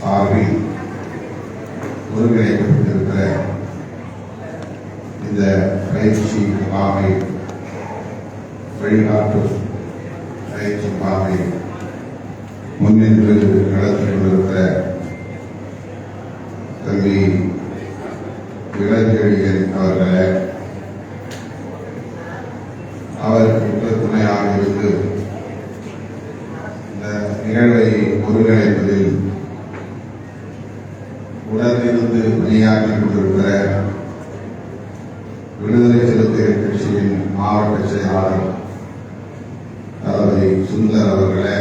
சார்பில் ஒருங்கிணைக்கப்பட்டிருக்கிற இந்த பயிற்சி முகாமை வழிகாட்டு பயிற்சி முகாமை முன்னின்று நடத்தி கொண்டிருக்கிற கல்வி இளஞ்செழியன் அவர்களை அவருக்கு துணையாக இருந்து இந்த நிகழ்வை ஒருங்கிணைப்பதில் உடனிருந்து பணியாற்றிக் கொண்டிருக்கிற விடுதலை சிறுத்தைகள் கட்சியின் மாவட்ட செயலாளர் தளபதி சுந்தர் அவர்களே,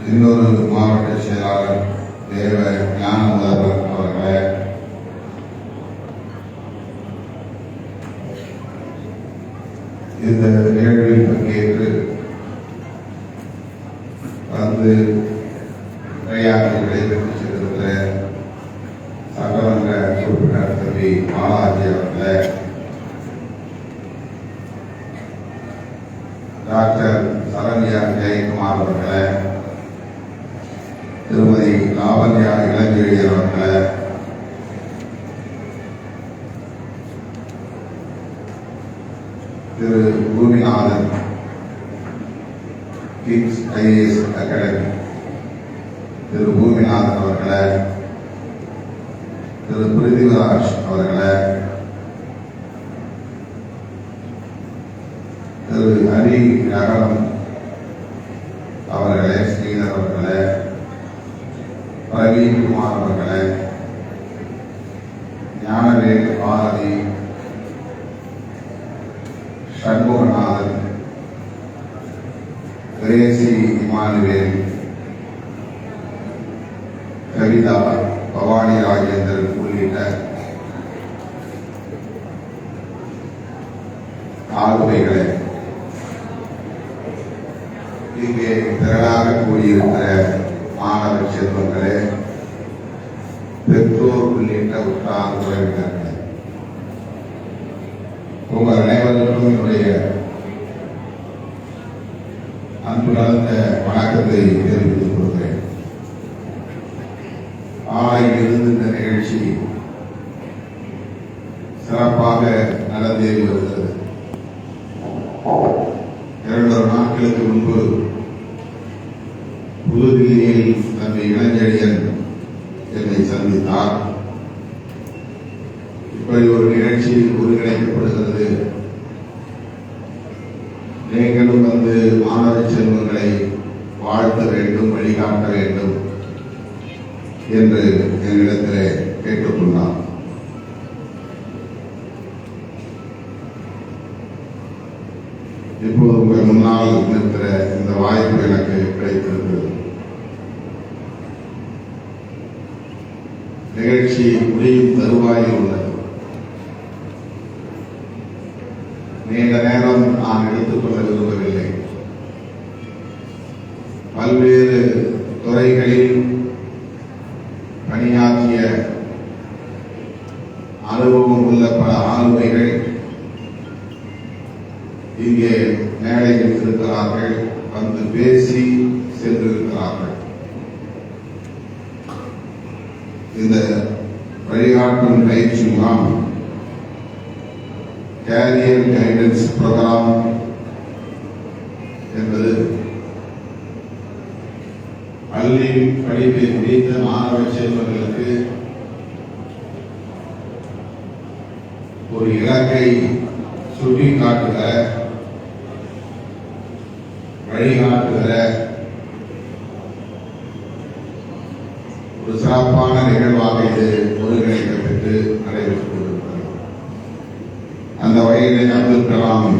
இன்னொரு மாவட்ட செயலாளர் தேவ ஞானமுதல்வர் அவர்களே, இந்த நிகழ்வில் பங்கேற்று வந்து உரையாற்றி விடைபெற்று சென்றிருக்கிற சட்டமன்ற உறுப்பினர் தம்பி பாலாஜி அவர்களே, டாக்டர் சரண்யா ஜெயக்குமார் அவர்களே, திருமதி லாவண்யா இளஞ்செழியன் அவர்களே, திரு பூமிநாதன் கிங்ஸ் ஐஏஎஸ் அகாடமி திரு பூமிநாதன் அவர்களே, திரு பிருத்திவிராஜ் அவர்களே, திரு ஹரி நகரம் அவர்களே, ஸ்ரீதர் அவர்களே, பிரவீன்குமார் அவர்களே, ஞானவேல் பாரதி, சண்முகநாதன், கிரேசி இமானுவேல், கவிதா, பவானி ராஜேந்திரன் உள்ளிட்ட ஆளுமைகளை இங்கே திரளாக கூடியிருக்கிற மாணவ செல்வங்களே, பெற்றோர் உள்ளிட்ட உற்றார் உறவினர்களே, உங்கள் அனைவருக்கும் என்னுடைய அன்பு கலந்த வணக்கத்தை தெரிவித்துக் கொள்கிறேன். ஆலையிலிருந்து இந்த நிகழ்ச்சி சிறப்பாக நடந்தேறி வருகிறது. 2 நாட்களுக்கு முன்பு புதுதில்லியில் தம்பி இளஞ்செழியன் என்னை சந்தித்தார். இப்படி ஒரு நிகழ்ச்சி ஒருங்கிணைக்கப்படுகிறது, நீங்களும் வந்து மாணவ செல்வங்களை வாழ்த்த வேண்டும், வழிகாட்ட வேண்டும் என்று என்னிடத்திலே கேட்டுக்கொண்டார். இப்போது உங்கள் முன்னால் நிற்கிற இந்த வாய்ப்பு எனக்கு கிடைத்திருக்கிறது. நிகழ்ச்சி முடியும் தருவாயில் உள்ளது. நீண்ட நேரம் நான் எடுத்துக்கொள்ள விரும்பவில்லை. பல்வேறு துறைகளில் பணியாற்றிய அனுபவம் உள்ள பல ஆளுமைகள் இங்கே மேடையில் இருக்கிறார்கள், வந்து பேசி சென்றிருக்கிறார்கள். இந்த வழிகாட்டும் பயிற்சி முகாம் கேரியர் கைடன்ஸ் புரோகிராம் என்பது பள்ளி படிப்பை முடித்த மாணவ செல்வங்களுக்கு ஒரு இலக்கை சுட்டிக்காட்டுகிற, வழிகாட்டுகிற ஒரு சிறப்பான நிகழ்வாக இது ஒருங்கிணைக்கப்பட்டு நடைபெற்றுக் கொண்டிருக்கிறது. அந்த வகையில் அப்துல் கலாம்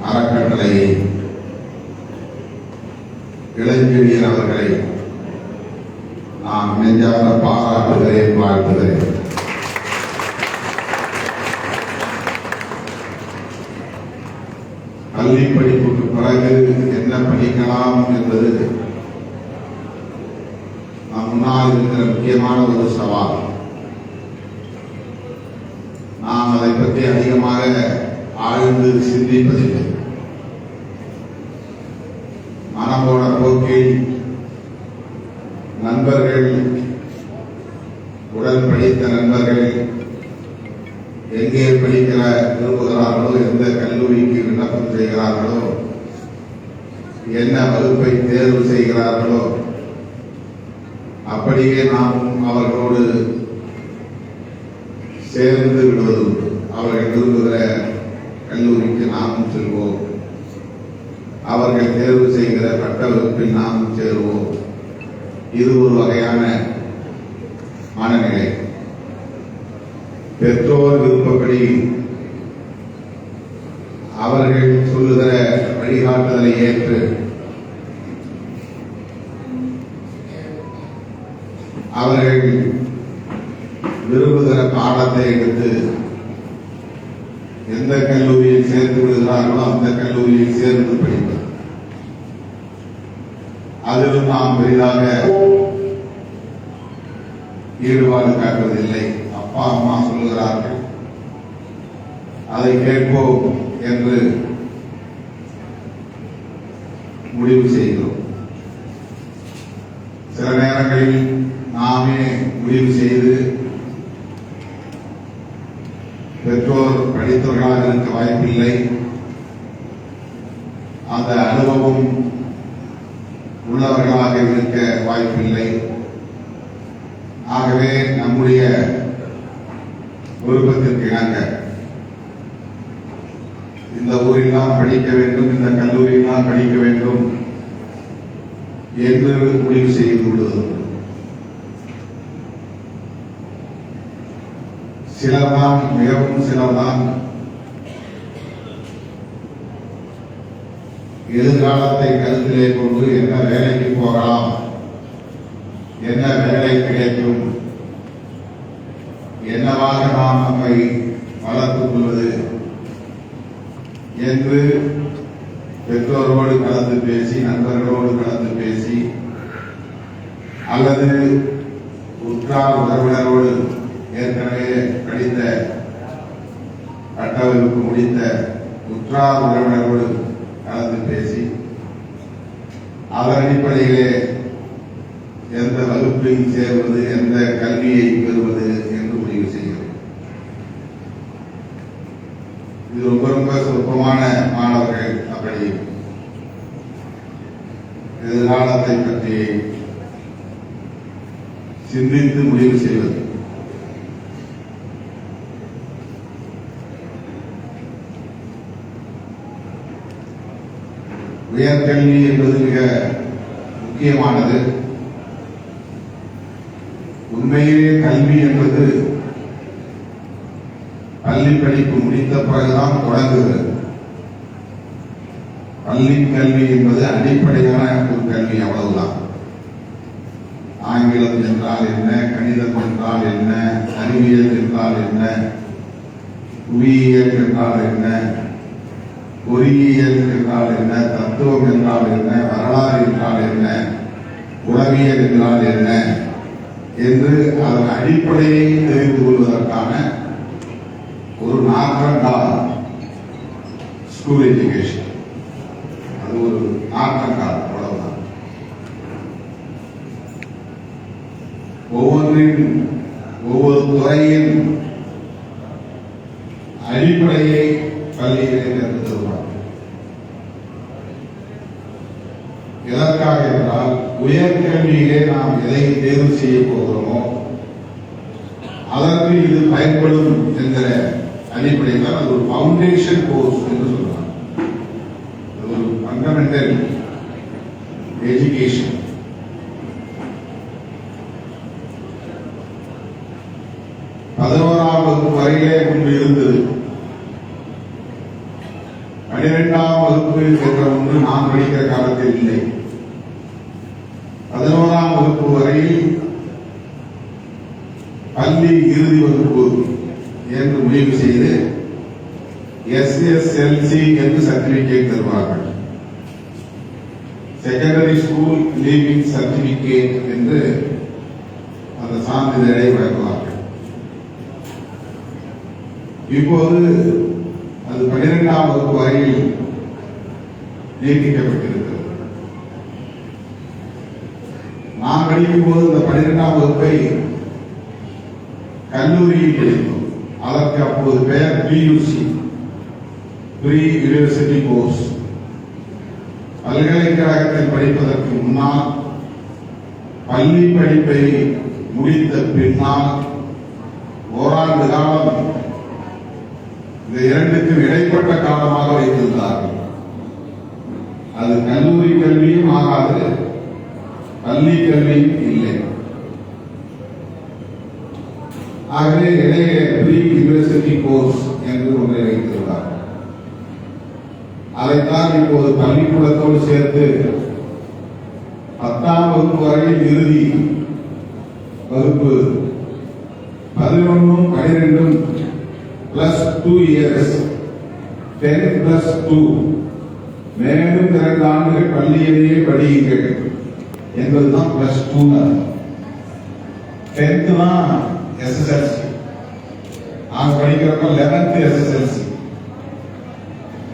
அறக்கட்டளை இளஞ்செழியன் அவர்களை நான் நெஞ்சார பாராட்டுகிறேன், வாழ்த்துகிறேன். பள்ளி படிப்புக்கு பிறகு என்ன படிக்கலாம் என்பது நம் முன்னால் இருக்கிற முக்கியமான ஒரு சவால். நாம் அதை பற்றி அதிகமாக ஆழ்ந்து சிந்திப்பதில்லை. மனம்போன போக்கில் நண்பர்கள், உடன் படித்த நண்பர்கள் எங்கே படிக்கிற விரும்புகிறார்களோ, எந்த கல்லூரிக்கு விண்ணப்பம் செய்கிறார்களோ, என்ன வகுப்பை தேர்வு செய்கிறார்களோ, அப்படியே நாமும் அவர்களோடு சேர்ந்து விடுவது. அவர்கள் விரும்புகிற கல்லூரிக்கு நாமும் செல்வோம், அவர்கள் தேர்வு செய்கிற பட்ட வகுப்பில் நாமும் சேருவோம். இது ஒரு வகையான மனநிலை. பெற்றோர் விருப்பப்படி அவர்கள் சொல்லுகிற வழிகாட்டுதலை ஏற்று அவர்கள் விரும்புகிற பாடத்தை எடுத்து எந்த கல்லூரியில் சேர்ந்து விடுகிறார்களோ அந்த கல்லூரியில் சேர்ந்து படிப்பது. அதிலும் நாம் பெரிதாக ஈடுபாடு காட்டுவதில்லை. அப்பா அம்மா சொல்லுகிறார்கள், அதை கேட்போம் என்று முடிவு செய்கிறோம். சில நேரங்களில் நாமே முடிவு செய்து பெற்றோர் படித்தவர்களாக இருக்க வாய்ப்பில்லை, அந்த அனுபவம் உள்ளவர்களாக இருக்க வாய்ப்பில்லை. ஆகவே நம்முடைய விருப்பத்திற்கு இணங்க இந்த ஊரில் படிக்க வேண்டும், இந்த கல்லூரியில் படிக்க வேண்டும் என்று முடிவு செய்து விடுவது. சிலர்தான், மிகவும் சிலர்தான் எதிர்காலத்தை கருத்திலே கொண்டு என்ன வேலைக்கு போகலாம், என்ன வேலை கிடைக்கும், என்னவாக நாம் நம்மை வளர்த்துக் கொள்வது என்று பெற்றோரோடு கலந்து பேசி, நண்பர்களோடு கலந்து பேசி, அல்லது உற்றார் உறவினரோடு ஏற்கனவே படித்த பட்டவகுப்பு முடித்த உற்றார் உறவினரோடு கலந்து பேசி, அதன் அடிப்படையிலே எந்த வகுப்பில் சேர்வது, எந்த கல்வியை பெறுவது என்று முடிவு செய்கிறது. இது ரொம்ப ரொம்ப சொற்பமான மாணவர்கள் அப்படி எதிர்காலத்தை பற்றி சிந்தித்து முடிவு செய்வது. உயர்கல்வி என்பது மிக முக்கியமானது. உண்மையிலே கல்வி என்பது பள்ளி படிப்பு முடித்த பிறகுதான் தொடங்குகிறது. பள்ளி கல்வி என்பது அடிப்படையான ஒரு கல்வி, அவ்வளவுதான். ஆங்கிலம் என்றால் என்ன, கணிதம் என்றால் என்ன, அறிவியல் என்றால் என்ன, புவியியல் என்றால் என்ன, பொறியியல் என்றால் என்ன, தத்துவம் என்றால் என்ன, வரலாறு என்றால் என்ன, உளவியல் என்றால் என்ன என்று அதன் அடிப்படையை தெரிந்து கொள்வதற்கான ஒரு நாற்றங்கால் ஸ்கூல் எஜுகேஷன். அது ஒரு நாற்றங்கால், அவ்வளவுதான். ஒவ்வொரு துறையின் அடிப்படையை பள்ளிகளை கற்றுத் தருவார். எதற்காக என்றால், உயர்கல்வியிலே நாம் எதை தேர்வு செய்ய போகிறோமோ அதற்கு இது பயன்படும் என்கிற அடிப்படையில் அது ஒரு பவுண்டேஷன் கோர்ஸ் என்று சொல்றாங்க. ஒரு ஃபண்டமெண்டல் எஜுகேஷன். பதினோராம் வகுப்பு வரையிலே முன்பு இருந்தது. 12ஆம் வகுப்பு என்ற ஒன்று நான் படிக்கிற காலத்தில் இல்லை. 11ஆம் வகுப்பு வரையில் பள்ளி இறுதி வகுப்பு என்று முடிவு செய்து SSLC என்று சர்டிபிகேட் தருவார்கள். செகண்டரி ஸ்கூல் லீவிங் சர்டிபிகேட் என்று அந்த சான்றிதழை வழங்குவார்கள். இப்போது அது 12ஆம் வகுப்பு வரையில் நீட்டிக்கப்பட்டிருக்கிறது. நான் படிக்கும் போது இந்த 12ஆம் வகுப்பை கல்லூரியில் படித்தோம். அதற்கு அப்போது பெயர் பியூசி, ப்ரீ யூனிவர்சிட்டி கோர்ஸ். பல்கலைக்கழகத்தில் படிப்பதற்கு முன்னால் பள்ளி படிப்பை முடித்த பின்னால் ஓராண்டு காலம் இந்த இரண்டுக்கும் இடைப்பட்ட காலமாக வைத்திருந்தார்கள். அது கல்லூரி கல்வியும் ஆகாது, பள்ளி கல்வியும் இல்லை. ஆகவே இடையே ப்ரீ யூனிவர்சிட்டி கோர்ஸ் என்று ஒன்றை வைத்திருந்தார். அதைத்தான் இப்போது பள்ளிக்கூடத்தோடு சேர்த்து 10ஆம் வகுப்பு வரையில் இறுதி வகுப்பு 11ம் 12ம் +2 இயர்ஸ், 10+2 மேலும் 2 ஆண்டுகள் பள்ளியிலேயே படியுங்கள் என்பதுதான் +2. 10th தான் SSLC. நாங்க படிக்கிறப்ப 11th SSLC.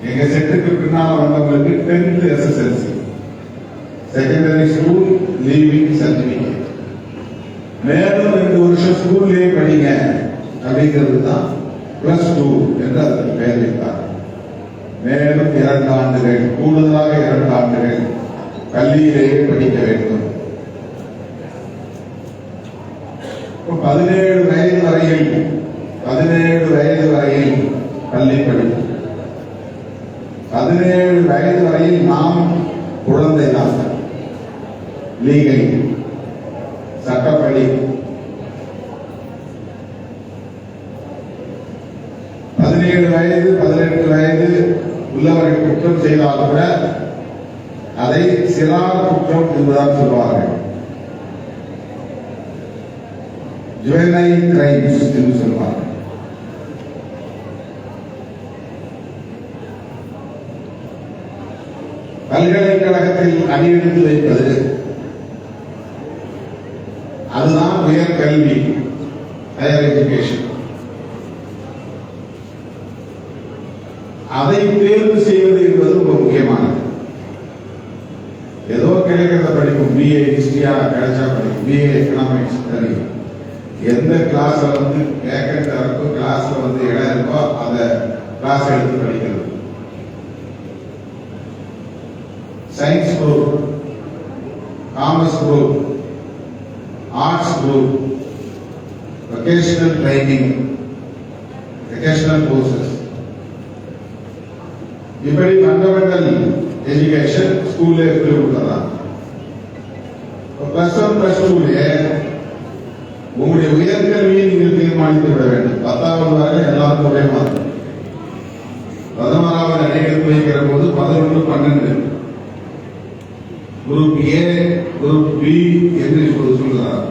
எங்க செட்டுக்கு பின்னால வந்தவங்களுக்கு 10th SSLC, secondary school leaving certificate. மேலும் 2 வருஷம் ஸ்கூல்லேயே படிங்க அப்படிங்கிறது தான் +2 என்று அதற்கு பெயர் வைத்தார். மேலும் 2 ஆண்டுகள், கூடுதலாக 2 ஆண்டுகள் பள்ளியிலேயே படிக்க வேண்டும். 17 வயது வரையில் பள்ளி படிப்பு. 17 வயது வரையில் நாம் குழந்தைதான். லீகல், சட்டப்படி. 17 வயது 18 வயது உள்ளவர்கள் குற்றம் செய்தால் கூட அதை சிறார் குற்றம் என்பதாக சொல்வார்கள். ஜுவனைல் கிரைம்ஸ் என்று சொல்வார்கள். பல்கலைக்கழகத்தில் அடியெடுத்து வைப்பது அதுதான் உயர்கல்வி, ஹையர் எஜுகேஷன். அதை தேர்வு செய்வது என்பது ரொம்ப முக்கியமானது. ஏதோ கிடைக்கிறத படிக்கும், BA ஹிஸ்டரியா கிடைச்சா படிக்கும், BA எக்கனாமிக்ஸ் தெரியும். எந்த கிளாஸ்ல வேக்கன்ட் இருக்கோ, கிளாஸ்ல இடம் இருக்கோ அந்த கிளாஸ் எடுத்து படிக்கிறது. Science group, commerce group, arts group, vocational training, vocational courses, இப்படி ஃபண்டமெண்டல் எஜுகேஷன் ஸ்கூல்ல எப்படி கொடுத்துறாங்க. +1 +2 உங்களுடைய உயர்கல்வியை நீங்கள் தீர்மானித்து விட வேண்டும். 10வது வரை எல்லாருக்கும் ஒரே மாதிரி. 11வது அடியெடுத்து வைக்கிற போது 11 12 குரூப் A, குரூப் B என்று இப்போது சொல்கிறார்.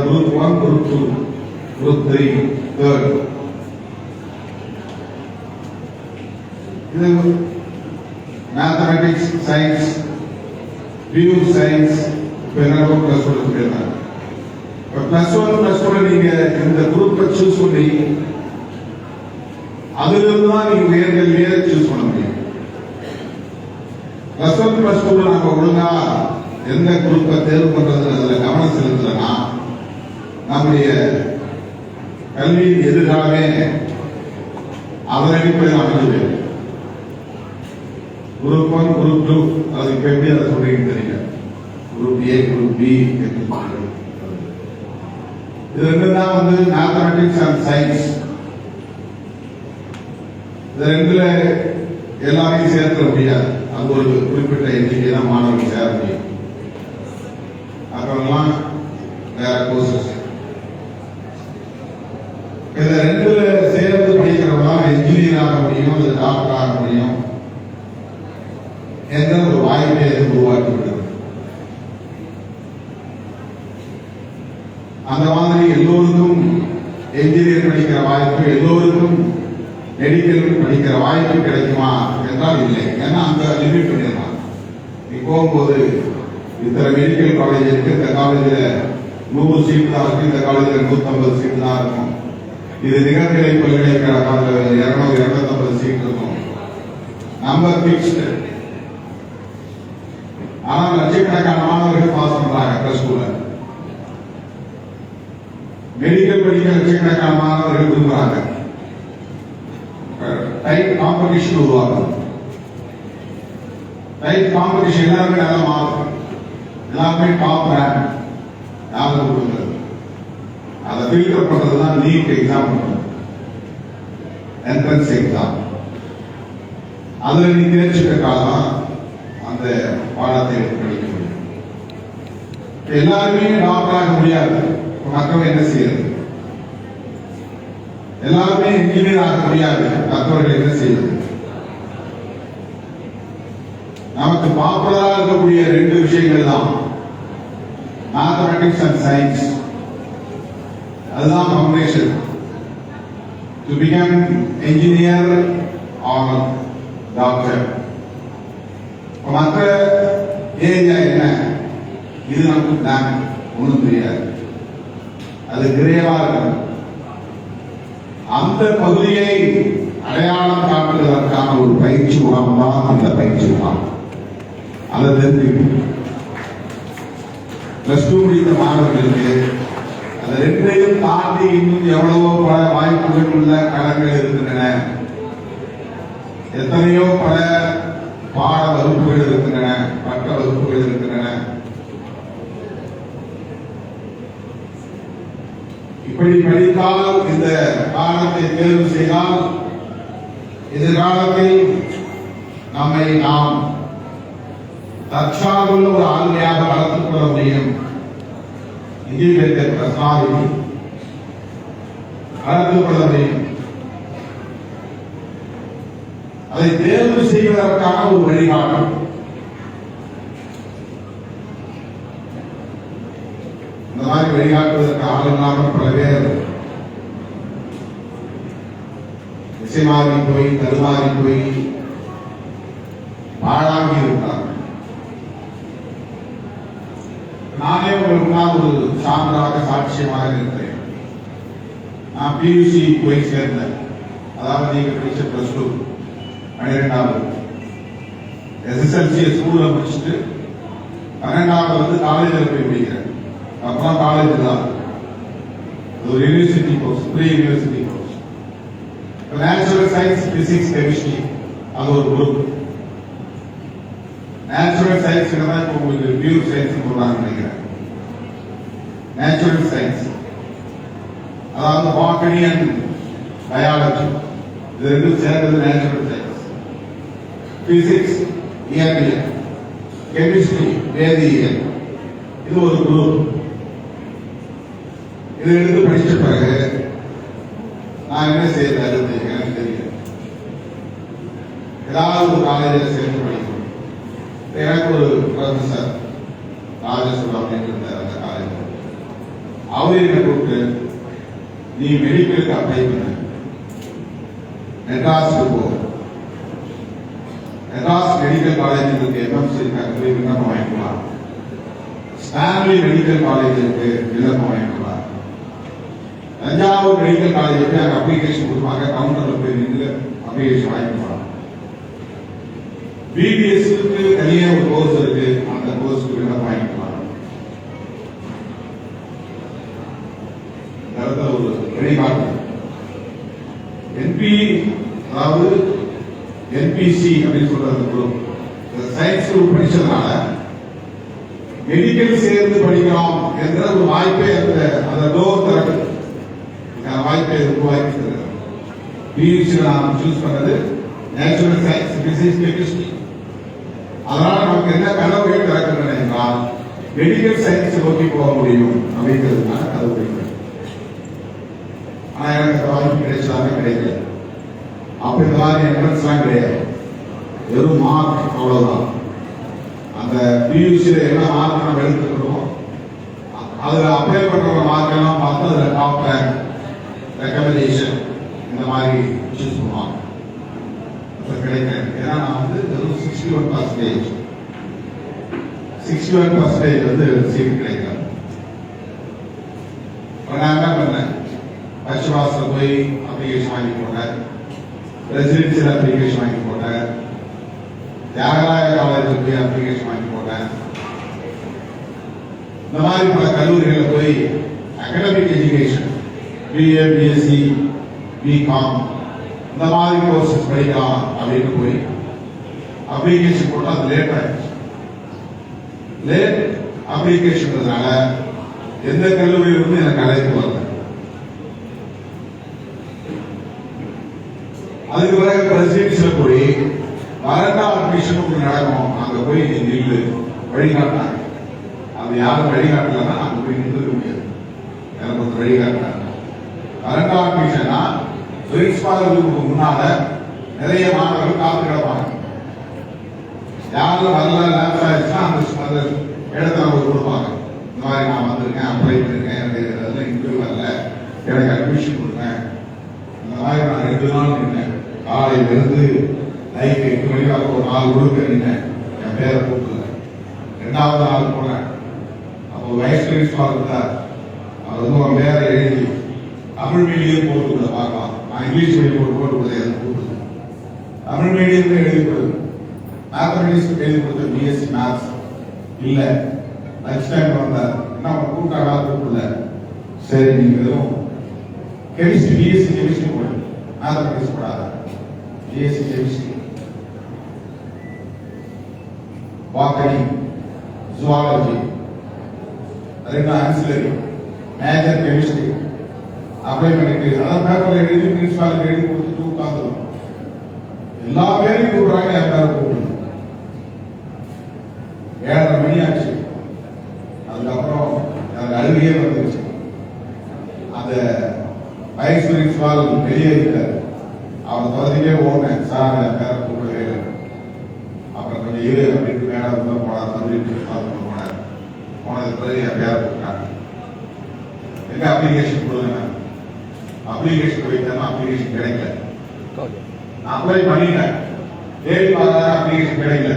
Group 1, group 2, group 3, 3rd. இது மேத்தமெட்டிக்ஸ், சயின்ஸ், பியூர் சயின்ஸ், +1 சொல்லியிருக்காங்க. +1 +2 நீங்க இந்த குரூப்பை சூஸ் பண்ணி அதிலிருந்து தான் நீங்க உயர்கல்வியை சூஸ் பண்ண முடியும். +1 +2 நாம ஒழுங்கா எந்த குரூப்பை தேர்வு பண்றது அதுல கவனம் செலுத்தலன்னா நம்முடைய கல்வியின் எதிர்காலமே அதன் அடிப்படையில் அமைஞ்சது. குரூப் 1, குரூப் 2 அது இப்ப எப்படி அதை சொல்றீங்கன்னு தெரியல. குரூப் A, குரூப் B என்று சொல்றது. இது ரெண்டு தான் மேத்தமெட்டிக்ஸ் அண்ட் சயின்ஸ். இது ரெண்டுல எல்லாரையும் சேர்க்க முடியாது. அது ஒரு குறிப்பிட்ட எண்ணிக்கை தான் மாணவர்கள் சேர முடியும். அப்புறம்லாம் வேற கோர்சஸ். இந்த ரெண்டுல சேர்ந்து படிக்கிறவங்க என்ஜினியர் ஆக முடியும், அல்லது டாக்டர் ஆக முடியும் என்ற ஒரு வாய்ப்பை உருவாக்கி விடுது. அந்த மாதிரி எல்லோருக்கும் என்ஜினியர் படிக்கிற வாய்ப்பு, எல்லோருக்கும் மெடிக்கல் படிக்கிற வாய்ப்பு கிடைக்குமா என்றால் இல்லை. ஏன்னா அங்க லிமிட் பண்ணிடலாம். நீ போகும்போது இத்தனை மெடிக்கல் காலேஜ் இருக்கு, இந்த காலேஜில் 100 சீட் தான் இருக்கு, இந்த காலேஜில் 150 சீட் தான் இருக்கும். இது நிகழ்நிலை பல்கலைக்கழகத்தில் 200-250 சீட் இருக்கும். Number fixed. ஆனால் லட்சக்கணக்கான மாணவர்கள் பாஸ் பிளஸ் டூல. மெடிக்கல் படிக்க லட்சக்கணக்கான மாணவர்கள் விரும்புகிறாங்க. டைட் காம்படிஷன் உருவாகும். டைட் காம்படிஷன் எல்லாருமே நல்ல மார்க், எல்லாருமே டாப் ரேங்க் யாரும் கொடுக்குறது. அதை ஃபில்டர் பண்றதுதான் நீட் எக்ஸாம், என்ட்ரன்ஸ் எக்ஸாம். அதுல நீ தேர்ச்சி பெற்றால்தான் அந்த பாடத்தை எடுத்து படிக்க முடியும். எல்லாருமே டாக்டர் ஆக முடியாது. மற்றவங்க என்ன செய்யறது? எல்லாருமே இன்ஜினியர் ஆக முடியாது. மற்றவர்கள் என்ன செய்யறது? நமக்கு பாப்புலரா இருக்கக்கூடிய ரெண்டு விஷயங்கள் தான், மேத்தமெட்டிக்ஸ் அண்ட் சயின்ஸ். அதுதான் foundation to become engineer or doctor. மற்ற ஏரியா என்ன? இது நமக்கு பிளான் ஒன்றும் தெரியாது. அது கிரேவா இருக்கணும். அந்த பகுதியை அடையாளம் காட்டுவதற்கான ஒரு பயிற்சி முகாம் தான் அந்த பயிற்சி முகாம். அதை தெரிஞ்சுக்கணும். பிளஸ் டூ முடித்த மாணவர்களுக்கு அந்த ரெண்டையும் தாண்டி இன்னும் எவ்வளவோ பல வாய்ப்புகள் உள்ள களங்கள் இருக்கின்றன. எத்தனையோ பல பாட வகுப்புகள் இருக்கின்றன, பட்ட வகுப்புகள் இருக்கின்றன. இப்படி படித்தால், இந்த பாடத்தை தேர்வு செய்தால் எதிர்காலத்தில் நாம் தற்சார்புள்ள ஒரு ஆளுமையாக வளர்த்துக் கொள்ள முடியும். இண்டிபெண்டன்ட் பர்சனாலிட்டி வளர்த்துக் கொள்ள முடியும். அதை தேர்வு செய்வதற்கான ஒரு வழிகாட்டு. இந்த மாதிரி வழிகாட்டுவதற்கு ஆள் இல்லாமல் பல பேர் திசைமாறி போய் தருமாறி போய் பாழாகி இருக்கிறார். நானே உங்களுக்கு ஒரு சான்றாக சாட்சியமாக இருக்கிறேன். நான் பியூசி போய் சேர்ந்தேன். அதாவது நீங்க படிச்ச பிளஸ் டூ 12வது SSLC ஸ்கூல்ல முடிச்சுட்டு 12வது வந்து காலேஜில் போய் முடிக்கிறேன். அப்புறம் காலேஜ் தான் ஒரு university course, pre university course. Natural science, physics, chemistry அது ஒரு குரூப். நேச்சுரல் சயின்ஸ் தான் இப்போ உங்களுக்கு பியூர் சயின்ஸ் போடுறாங்கன்னு நினைக்கிறேன். நேச்சுரல் சயின்ஸ் அதாவது பாட்டனி அண்ட் பயாலஜி, இது ரெண்டும் சேர்ந்தது நேச்சுரல் சயின்ஸ். பிசிக்ஸ் இயற்பியல், கெமிஸ்ட்ரி வேதியியல், இது ஒரு குரூப். இதை எடுத்து படிச்ச பிறகு நான் என்ன செய்யறது எனக்கு தெரியல. ஏதாவது ஒரு காலேஜில் சேர்ந்து படிக்கணும். எனக்கு ஒரு ப்ரொஃபசர் ராஜேஸ்வரம் அப்படின்னு இருந்தார் அந்த காலேஜ். அவரு என்ன கூப்பிட்டு, நீ மெடிக்கலுக்கு அப்ளை பண்ண, மெட்ராஸுக்கு போ, மெட்ராஸ் மெடிக்கல் காலேஜ் இருக்கு, எம்எம்சி இருக்காங்க, போய் விண்ணப்பம் வாங்கிக்கலாம். ஸ்டான்லி மெடிக்கல் காலேஜ் இருக்கு, விண்ணப்பம் வாங்கிக்கலாம். தஞ்சாவூர் மெடிக்கல் காலேஜ் போய் அங்கே அப்ளிகேஷன் கொடுப்பாங்க, கவுண்டர்ல போய் நின்று அப்ளிகேஷன் வாங்கிக்கலாம். பிபிஎஸ்க்கு தனியாக ஒரு கோர்ஸ் இருக்கு, அந்த கோர்ஸ்க்கு விண்ணப்பம் வாங்கிக்கலாம். ஒரு வழிகாட்டு என்பி, அதாவது என்பிசி அப்படின்னு சொல்றது குரூப். சயின்ஸ் குரூப் படிச்சதுனால மெடிக்கல் சேர்ந்து படிக்கலாம் என்ற ஒரு வாய்ப்பை அந்த டோர் திறக்கு, வாய்ப்பை உருவாக்கி பியூசி நான் சூஸ் பண்ணது நேச்சுரல் சயின்ஸ், பிசிக்ஸ், கெமிஸ்ட்ரி. அதனால நமக்கு என்ன கனவு திறக்கின்றன என்றால் மெடிக்கல் சயின்ஸ் நோக்கி போக முடியும் அப்படிங்கிறதுனால கதவு படிக்கிறேன். ஆனா எனக்கு வாய்ப்பு கிடைச்சதாவே கிடைக்கல. அப்ப இந்த மாதிரி என்ட்ரன்ஸ் எல்லாம் கிடையாது, வெறும் மார்க் அவ்வளவுதான். அந்த பியூசியில என்ன மார்க் நம்ம எடுத்துக்கிறோம், அதுல அப்ளை பண்ற மார்க் எல்லாம் பார்த்து அதுல டாப் ரேங்க், ரெக்கமெண்டேஷன் இந்த மாதிரி சூஸ் பண்ணுவாங்க. கிடைக்கிறேன். ஏன்னா நான் வந்து வெறும் 61% வந்து சீட் கிடைக்கல. நான் என்ன பண்ணேன், பச்சவாசல போய் அப்ளிகேஷன் வாங்கி போட்டேன், ரெசிடென்சியல் அப்ளிகேஷன் வாங்கி போட்டேன், தியாகராய காலேஜில் போய் அப்ளிகேஷன் வாங்கி போட்டேன். இந்த மாதிரி பல கல்லூரிகளில் போய் academic education BA BSc BCom இந்த மாதிரி கோர்சஸ் படிக்கலாம் அப்படின்னு போய் அப்ளிகேஷன் போட்டு அது லேட் ஆயிடுச்சு. லேட் அப்ளிகேஷன்றதுனால எந்த கல்லூரியிலிருந்து எனக்கு அழைப்பு வரல. அதுக்கு பிறகு பிரசிடென்சில போய் வரண்டா அட்மிஷன் நடக்கும், அங்க போய் நில்லு வழிகாட்டினாங்க. அது யாரும் வழிகாட்டலன்னா அங்க போய் நின்றுக்க முடியாது, எனக்கு ஒரு வழிகாட்டினாங்க. வரண்டா அட்மிஷன்னா பிரின்சிபாலுக்கு முன்னால நிறைய மாணவர்கள் காத்து கிடப்பாங்க. யாரும் வரல லேப்ஸ் ஆயிடுச்சுன்னா அந்த இடத்துல அவங்க கொடுப்பாங்க. இந்த மாதிரி நான் வந்திருக்கேன், அப்ளை பண்ணிருக்கேன், எனக்கு இன்டர்வியூ வரல, எனக்கு அட்மிஷன் கொடுங்க. இந்த மாதிரி நான் 2 நாள் நின்னேன். காலையில இருந்து நைட் 8 மணி வரைக்கும் ஒரு 4 கொடுக்க நின்னேன். என் பேரை கூப்பிடல. 2வது நாள் போனேன். அப்போ வைஸ் பிரின்சிபால் இருந்தார். அவர் வந்து உன் பேரை எழுதி தமிழ் மீடியம் போட்டு கூட பார்க்கலாம். நான் இங்கிலீஷ் மீடியம் போட்டு கூட எனக்கு கூப்பிடுது. தமிழ் மீடியத்துல எழுதி கொடுது. மேத்தமெட்டிக்ஸ் எழுதி கொடுத்த பிஎஸ்சி மேத்ஸ் இல்ல. லஞ்ச் டைம் வந்தார். என்ன கூப்பிட்டா கூப்பிடல. சரி நீங்க எதுவும் கெமிஸ்ட்ரி பிஎஸ்சி கெமிஸ்ட்ரி போடு, மேத்தமெட்டிக்ஸ் போடாத, பிஎஸ்சி கெமிஸ்ட்ரி, பாட்டனி, ஜுவாலஜி, ரெண்டு ஆன்சிலரி, மேஜர் கெமிஸ்ட்ரி அப்ளை பண்ணிட்டு அதான் பேப்பர்ல எழுதி பிரின்சிபாலுக்கு எழுதி கொடுத்துட்டு உட்காந்துரும். எல்லா பேரையும் கூப்பிடுறாங்க, என் பேரை கூப்பிடுங்க. 7:30 மணி ஆச்சு. அதுக்கப்புறம் எனக்கு அழுகையே வந்துருச்சு. அந்த வைஸ் பிரின்சிபால் வெளியே இருக்காரு. அவர் துறந்துட்டே ஓடுனேன். சார் என் பேரை கூப்பிடவே இல்லை. அப்புறம் கொஞ்சம் இரு அப்படின்ட்டு மேடம் தான் போனார். தமிழ் பிரின்சிபால் போனார். போனது பிறகு என் பேரை கூப்பிட்டாங்க. எங்க அப்ளிகேஷன் கொடுங்க. அப்ளிகேஷன் போயிட்டேன்னா அப்ளிகேஷன் கிடைக்கல. அப்ளை பண்ணிட்டேன், தேடி பார்த்தா அப்ளிகேஷன் கிடைக்கல.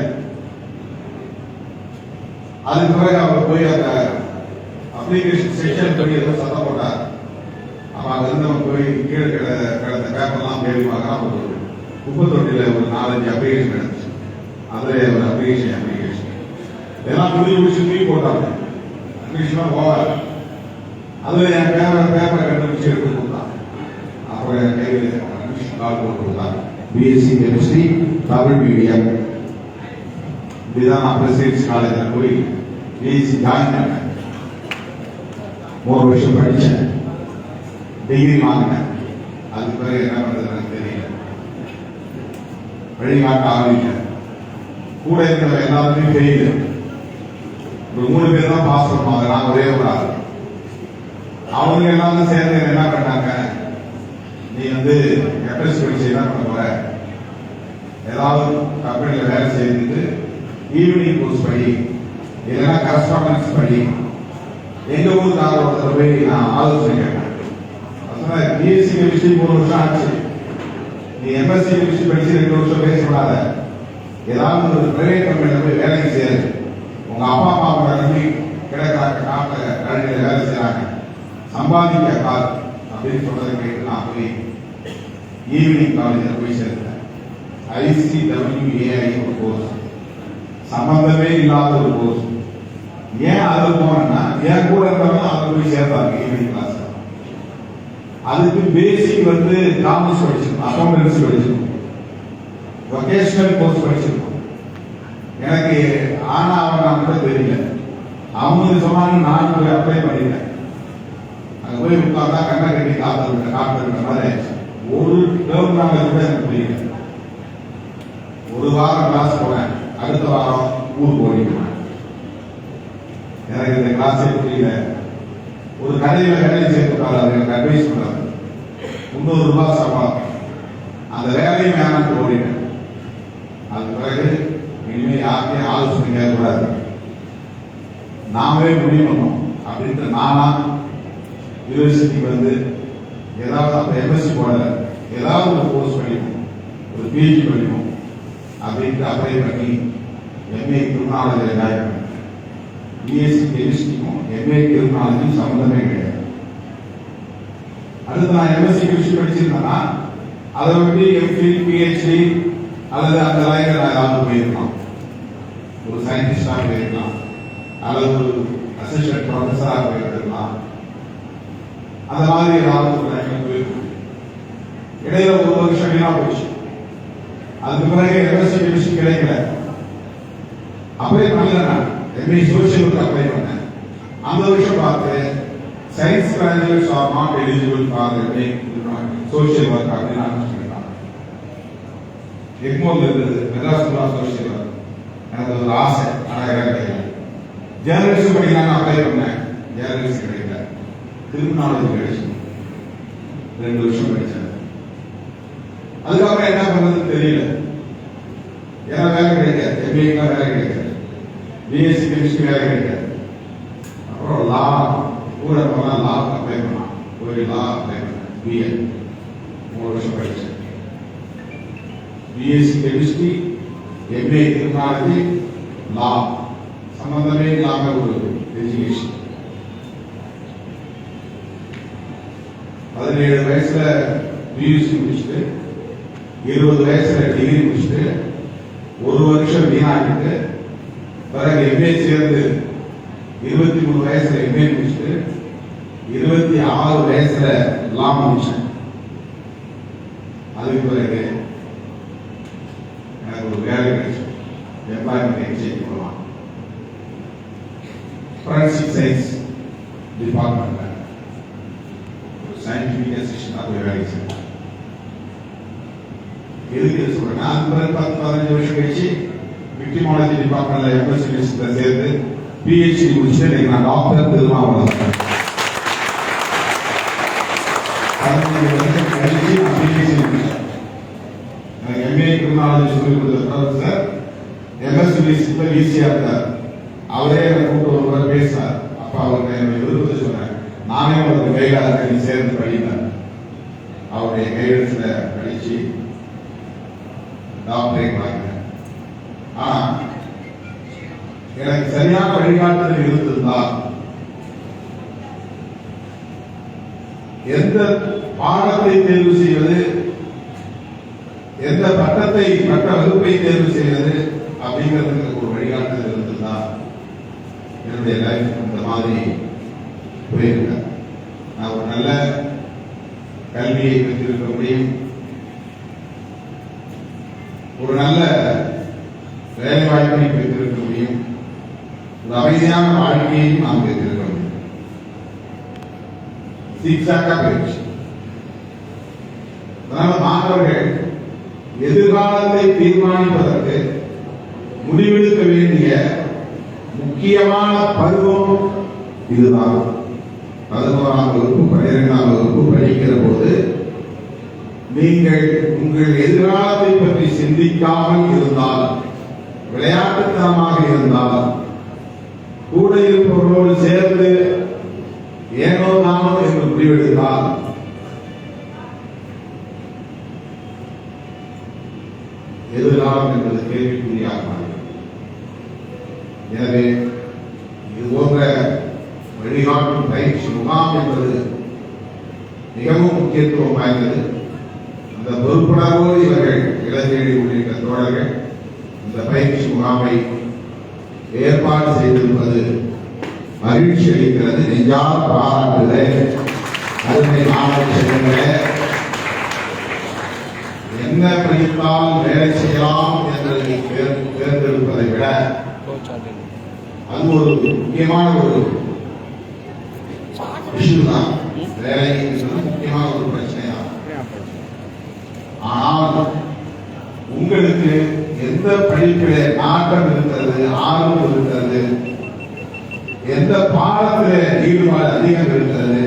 அதுக்கு பிறகு அவர் போய் அந்த அப்ளிகேஷன் செக்ஷன் பண்ணி ஏதோ சத்தம் போட்டார். அப்ப அங்க இருந்தவங்க போய் கீழே கிடந்த பேப்பர்லாம் தேடி பார்க்கலாம். ஒரு குப்பை தொட்டியில ஒரு 4-5 அப்ளிகேஷன் கிடந்துச்சு. அதுல ஒரு அப்ளிகேஷன் இதெல்லாம் முடிச்சு தூக்கி போட்டாங்க. அப்ளிகேஷன் போவார். அதுல என் பேப்பரை கண்டுபிடிச்சு எடுத்து கொடுத்தான். அப்புறம் என் கையில் அட்மிஷன் கால் போட்டு கொடுத்தாங்க. BSc chemistry Tamil medium. இதுதான் நான் பிரசிடென்சி காலேஜில் போய் பிஎஸ்சி ஜாயின் பண்ணேன். 3 வருஷம் படித்தேன், டிகிரி வாங்கினேன். அதுக்கு பிறகு என்ன பண்றது எனக்கு தெரியல. வழிகாட்ட ஆரம்பித்தேன். கூட இருக்கிற எல்லாருமே ஃபெயில். ஒரு 3 பேர் தான் பாஸ் பண்ணுவாங்க, நான் ஒரே ஒரு ஆள். அவங்க எல்லாரும் சேர்ந்து என்ன பண்ணாங்க, நீ வந்து எம்எஸ் படிச்சு என்ன பண்ண போற, ஏதாவது கம்பெனியில வேலை செய்துட்டு ஈவினிங் கோர்ஸ் படி, இல்லைன்னா கரஸ்பாண்டன்ஸ் படி. எங்க ஊருக்காரோட போய் நான் ஆலோசனை கேட்டேன். பிஎஸ்சி கெமிஸ்ட்ரி 3 வருஷம் ஆச்சு, நீ எம்எஸ்சி கெமிஸ்ட்ரி படிச்சு 2 வருஷம் பேசக்கூடாத. ஏதாவது ஒரு பிரைவேட் கம்பெனியில போய் வேலைக்கு சேரு. உங்க அப்பா அம்மா நம்பி கிடக்கிறாங்க, நாட்டில் கல்வியில வேலை செய்யறாங்க, சம்பாதிக்க கால் அப்படின்னு சொல்றதை கேட்டு நான் போய் ஈவினிங் காலேஜில் போய் சேர்ந்தேன். ICWAI ஒரு கோர்ஸ், சம்பந்தமே இல்லாத ஒரு கோர்ஸ். ஏன் அதுல போனேன்னா என் கூட இருந்தவங்க அதில் போய் சேர்ந்தாங்க ஈவினிங் கிளாஸ். அதுக்கு பேசிக் வந்து காமர்ஸ் படிச்சிருக்கோம், அக்கௌண்டன்சி படிச்சிருக்கோம், வொகேஷனல் கோர்ஸ் படிச்சிருக்கோம். எனக்கு ஆனா அவன் கூட தெரியல. அவங்க சொன்னாங்க, நான் போய் அப்ளை பண்ணிட்டேன். அங்க போய் உட்கார்ந்தா கண்ணை கட்டி காத்துருக்க மாதிரி ஆயிடுச்சு. ஒரு டேர்ம் நாங்க கூட எனக்கு புரியல. ஒரு வாரம் கிளாஸ் போனேன், அடுத்த வாரம் ஊருக்கு ஓடிடுவேன். எனக்கு இந்த கிளாஸே புரியல. ஒரு கடையில வேலை சேர்த்துட்டாரு, அது எனக்கு அட்வைஸ் பண்ணாரு. 300 ரூபாய் சம்பளம், அந்த வேலையும் வேணாம் ஓடிட்டேன். அதுக்கு பிறகு இனிமே யாருக்கையும் ஆலோசனை கேட்கக்கூடாது, நாமே முடிவு பண்ணோம் அப்படின்ட்டு நானா யூனிவர்சிட்டிக்கு வந்து ஏதாவது அப்ப எம்எஸ்சி போடல, ஏதாவது ஒரு கோர்ஸ் படிக்கணும், ஒரு பிஜி படிக்கணும் அப்படின்ட்டு அப்ளை பண்ணி எம்ஏ கிரிமினாலஜியில் ஜாயின் பண்ணேன். பிஎஸ்சி கெமிஸ்ட்ரிக்கும் எம்ஏ கிரிமினாலஜியும் சம்பந்தமே கிடையாது. அடுத்து நான் எம்எஸ்சி கெமிஸ்ட்ரி படிச்சிருந்தேன்னா அதை வந்து எம்ஃபில் பிஹெச்டி அல்லது அந்த லைன்ல நான் ஏதாவது போயிருக்கலாம், ஒரு சயின்டிஸ்டா போயிருக்கலாம், அல்லது ஒரு அசிஸ்டன்ட் ப்ரொஃபஸராக போயிருக்கலாம். அந்த மாதிரி ஏதாவது போயிருக்கும். இடையில ஒரு வருஷம் வீணா போச்சு. அதுக்கு பிறகு எம்எஸ்சி கெமிஸ்ட்ரி கிடைக்கல. அப்ளை பண்ணல. நான் எம்ஏ சோசியல் ஒர்க் அப்ளை பண்ணேன். அந்த வருஷம் பார்த்து science graduates are not eligible for social work அப்படின்னு ஆரம்பிச்சுட்டாங்க. எக்மோல் இருந்தது Madras school of social work. எனக்கு ஒரு ஆசை, ஆனால் கிடைக்கல. ஜேர்னலிஸ்ட் படிக்கலாம்னு அப்ளை பண்ணேன். ஜேர்னலிஸ்ட் கிடைக்கல. திருநாளஜி கிடைச்சு 2 வருஷம் படிச்சேன். அதுக்கப்புறம் என்ன பண்றதுன்னு தெரியல. ஏன்னா வேலை கிடைக்காது. எம்பிஏ வேலை கிடைக்காது. பிஎஸ்சி கெமிஸ்ட்ரி வேலை கிடைக்காது. அப்புறம் லா கூட போனா லா அப்ளை பண்ணலாம். ஒரு லா அப்ளை பண்ணேன். பிஏ 3 வருஷம் படிச்சேன். பிஎஸ்சி கெமிஸ்ட்ரி, எம்ஏ திருநாளஜி, லா சம்பந்தமே இல்லாம ஒரு எஜுகேஷன். 17 வயசுல பியூசி முடிச்சுட்டு 20 வயசுல டிகிரி முடிச்சுட்டு 1 வருஷம் வீணாக்கிட்டு பிறகு எம்ஏ சேர்ந்து 23 வயசுல எம்ஏ முடிச்சுட்டு 26 வயசுல லா முடிச்சேன். அதுக்கு பிறகு எனக்கு ஒரு வேலை கிடைச்சு எம்ப்ளாய்மெண்ட் எக்ஸ்சேஞ்ச் போகலாம். ஃபாரன்சிக் சயின்ஸ் டிபார்ட்மெண்ட்ல சயின்டிபிக் அசிஸ்டன்ட் போய் வேலை செய்யலாம். எதுக்கு சொல்றேன்னா, அது பிறகு 10-15 வருஷம் கழிச்சு விக்டிமாலஜி டிபார்ட்மெண்ட்ல எம்எஸ்சி சேர்ந்து பிஹெச்டி முடிச்சுட்டு நான் டாக்டர் திருமாவளவன். 15 வருஷம் கழிச்சு நான் பிஹெச்டி முடிச்சேன். எனக்கு எம்ஏ கிரிமினாலஜி சொல்லி கொடுத்த ப்ரொஃபசர் எம்எஸ்சி ஈஸியா இருந்தார். அவரே என்னை கூப்பிட்டு ஒரு முறை பேசினார். அப்ப அவருக்கு என்னுடைய விருப்பத்தை சொன்னேன். நானே அவருக்கு கைகால சேர்ந்து படித்தேன். அவருடைய கைடன்ஸ்ல படிச்சு டாக்டரேட் வாங்கினேன். ஆனா எனக்கு சரியான வழிகாட்டுதல் இருந்திருந்தால் எந்த பாடத்தை தேர்வு செய்வது, எந்த பட்ட வகுப்பை தேர்வு செய்வது அப்படிங்கிறதுக்கு ஒரு வழிகாட்டுதல் இருந்திருந்தா என்னுடைய லைஃப் இந்த மாதிரி போயிருக்க. நான் ஒரு நல்ல கல்வியை பெற்றிருக்க முடியும், ஒரு நல்ல வேலை வாய்ப்பை பெற்றிருக்க முடியும், ஒரு அமைதியான வாழ்க்கையையும் நாம் பெற்றிருக்க முடியும். சீக்ஸாக்கா போயிடுச்சு. அதனால மாணவர்கள் எதிர்காலத்தை தீர்மானிப்பதற்கு முடிவெடுக்க வேண்டிய முக்கியமான பருவம் இதுதான். 11ஆம் வகுப்பு 12ஆம் வகுப்பு படிக்கிற போது நீங்கள் உங்கள் எதிர்காலத்தை பற்றி சிந்திக்காமல் இருந்தால், விளையாட்டுத்தனமாக இருந்தால், கூட இருப்பவர்களோடு சேர்ந்து ஏனோ தானோ என்று முடிவெடுத்தால் எதிர்காலம் என்பது கேள்விக்குறியாக. எனவே இது போன்ற வழிகாட்டும் பயிற்சி முகாம் என்பது மிகவும் முக்கியத்துவம் வாய்ந்தது. அந்த பொறுப்புணர்வோடு இவர்கள் இளஞ்செடி உள்ளிட்ட தோழர்கள் இந்த பயிற்சி முகாமை ஏற்பாடு செய்திருப்பது மகிழ்ச்சி அளிக்கிறது. நெஞ்சார பாராட்டுகிறேன். அருமை மாணவ செல்வங்களே, என்ன படித்தால் வேலை செய்யலாம் என்று தேர்ந்தெடுப்பதை விட அது ஒரு முக்கியமான ஒரு இஷ்யூ தான். வேலை என்பது முக்கியமான ஒரு பிரச்சனைதான். ஆனால் உங்களுக்கு எந்த படிப்பிலே நாட்டம் இருக்கிறது, ஆர்வம் இருக்கிறது, எந்த பாடத்தில் ஈடுபாடு அதிகம் இருக்கிறது,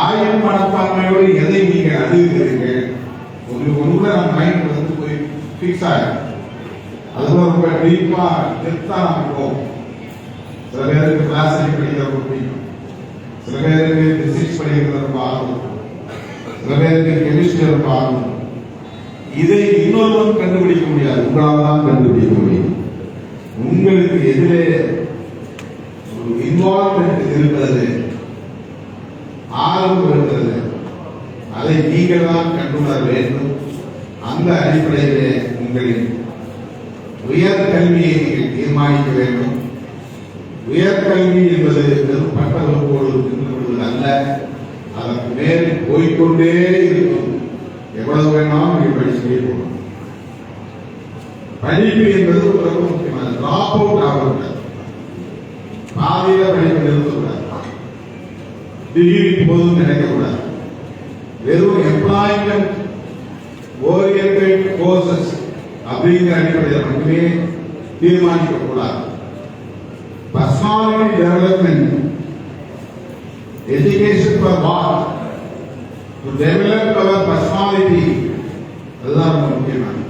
ஆய்வு மனப்பான்மையோடு எதை நீங்கள் அணுகுகிறீர்கள், உங்களுக்கு ஒன்று நம்ம மைண்ட் வந்து போய் பிக்ஸ் ஆகும். அது ரொம்ப டீப்பா டெப்தா இருக்கும். சில பேருக்கு கிளாசிக் படிக்கிறது பிடிக்கும், சில பேருக்கு பிசிக்ஸ் படிக்கிறது ரொம்ப ஆர்வம், சில பேருக்கு கெமிஸ்ட்ரி ரொம்ப ஆர்வம். இதை இன்னொருவன் கண்டுபிடிக்க முடியாது, உங்களால் தான் கண்டுபிடிக்க முடியும். உங்களுக்கு எதிரே ஒரு இன்வால்வ்மெண்ட் இருக்கிறது, ஆர்வம் இருக்கிறது, அதை நீங்கள் தான் கண்டுணர வேண்டும். அந்த அடிப்படையிலே உங்களின் உயர் கல்வியை நீங்கள் தீர்மானிக்க வேண்டும். உயர்கல்வி என்பது வெறும் பட்ட வகுப்போடு நின்று விடுவது அல்ல, அதற்கு மேல் போய்கொண்டே இருக்கும். எவ்வளவு வேணாலும் நீ படிச்சுட்டே போகணும். படிப்பு என்பது ரொம்ப முக்கியமானது. டிராப் அவுட் ஆகக்கூடாது, பாதியில படிப்பு நிறுத்தக்கூடாது, டிகிரி போதும் நினைக்கக்கூடாது. வெறும் எம்ப்ளாய்மெண்ட் ஓரியன்டட் கோர்சஸ் அப்படிங்கிற அடிப்படையில் மட்டுமே தீர்மானிக்க கூடாது. Personality development, education for what, to develop our personality, அதுதான் ரொம்ப முக்கியமானது.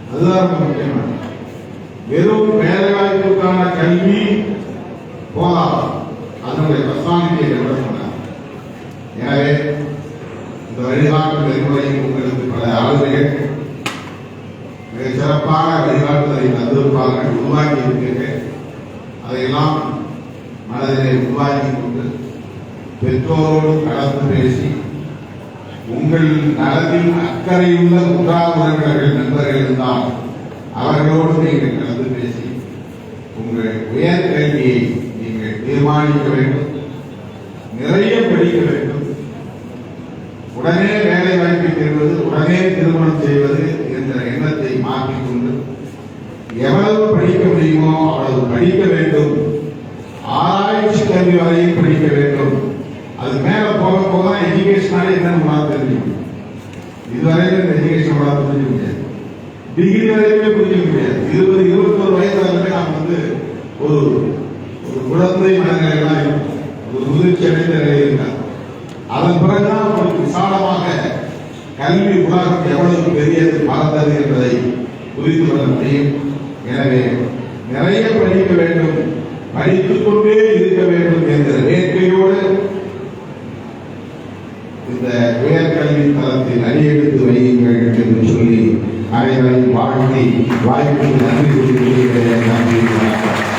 அதுதான் ரொம்ப முக்கியமானது. வெறும் வேலைவாய்ப்புக்கான கல்வி போதாது, அதனுடைய பர்சனாலிட்டியை டெவலப் பண்ண. எனவே இந்த வழிகாட்டு நெறிமுறையில் உங்களுக்கு பல ஆளுமைகள் மிக சிறப்பான வழிகாட்டுதலை தந்திருப்பார்கள், உருவாக்கி இருக்கிறீர்கள். அதையெல்லாம் மனதிலே உருவாக்கி கொண்டு பெற்றோரோடு கலந்து பேசி உங்கள் நலத்தில் அக்கறையுள்ள உற்றார் உறவினர்கள் நண்பர்கள் இருந்தால் அவர்களோடு நீங்கள் கலந்து பேசி உங்கள் உயர் கல்வியை நீங்கள் தீர்மானிக்க வேண்டும். நிறைய படிக்க வேண்டும். உடனே வேலை வாய்ப்பை பெறுவது, உடனே திருமணம் செய்வது என்ற எண்ணத்தை மாற்றிக்கொண்டு எவ்வளவு படிக்க முடியுமோ அவ்வளவு படிக்க வேண்டும். ஆராய்ச்சி கல்வி வரையும் படிக்க வேண்டும். அது மேல போக போக எஜுகேஷனால என்னன்னு தெரிஞ்சுக்கணும். இதுவரைக்கும் இந்த எஜுகேஷன் புரிஞ்சுக்க முடியாது, டிகிரி வரைக்குமே புரிஞ்சுக்க முடியாது. 20-21 வயது வரைக்கும் நாம் ஒரு குழந்தை மனநிலையெல்லாம் இருக்கும், ஒரு முதிர்ச்சி அடைந்த நிலையில் இருக்காங்க. அதன் பிறகுதான் உங்களுக்கு விசாலமாக கல்வி உலகம் எவ்வளவு பெரியது பறந்தது என்பதை புரிந்து கொள்ள முடியும். எனவே நிறைய படிக்க வேண்டும், படித்துக் கொண்டே இருக்க வேண்டும் என்ற வேட்கையோடு இந்த உயர்கல்வி தளத்தில் அடியெடுத்து வையுங்கள் என்று சொல்லி அனைவரையும் வாழ்த்தி வாய்ப்புக்கு நன்றி கூறுகிறேன். நன்றி, வணக்கம்.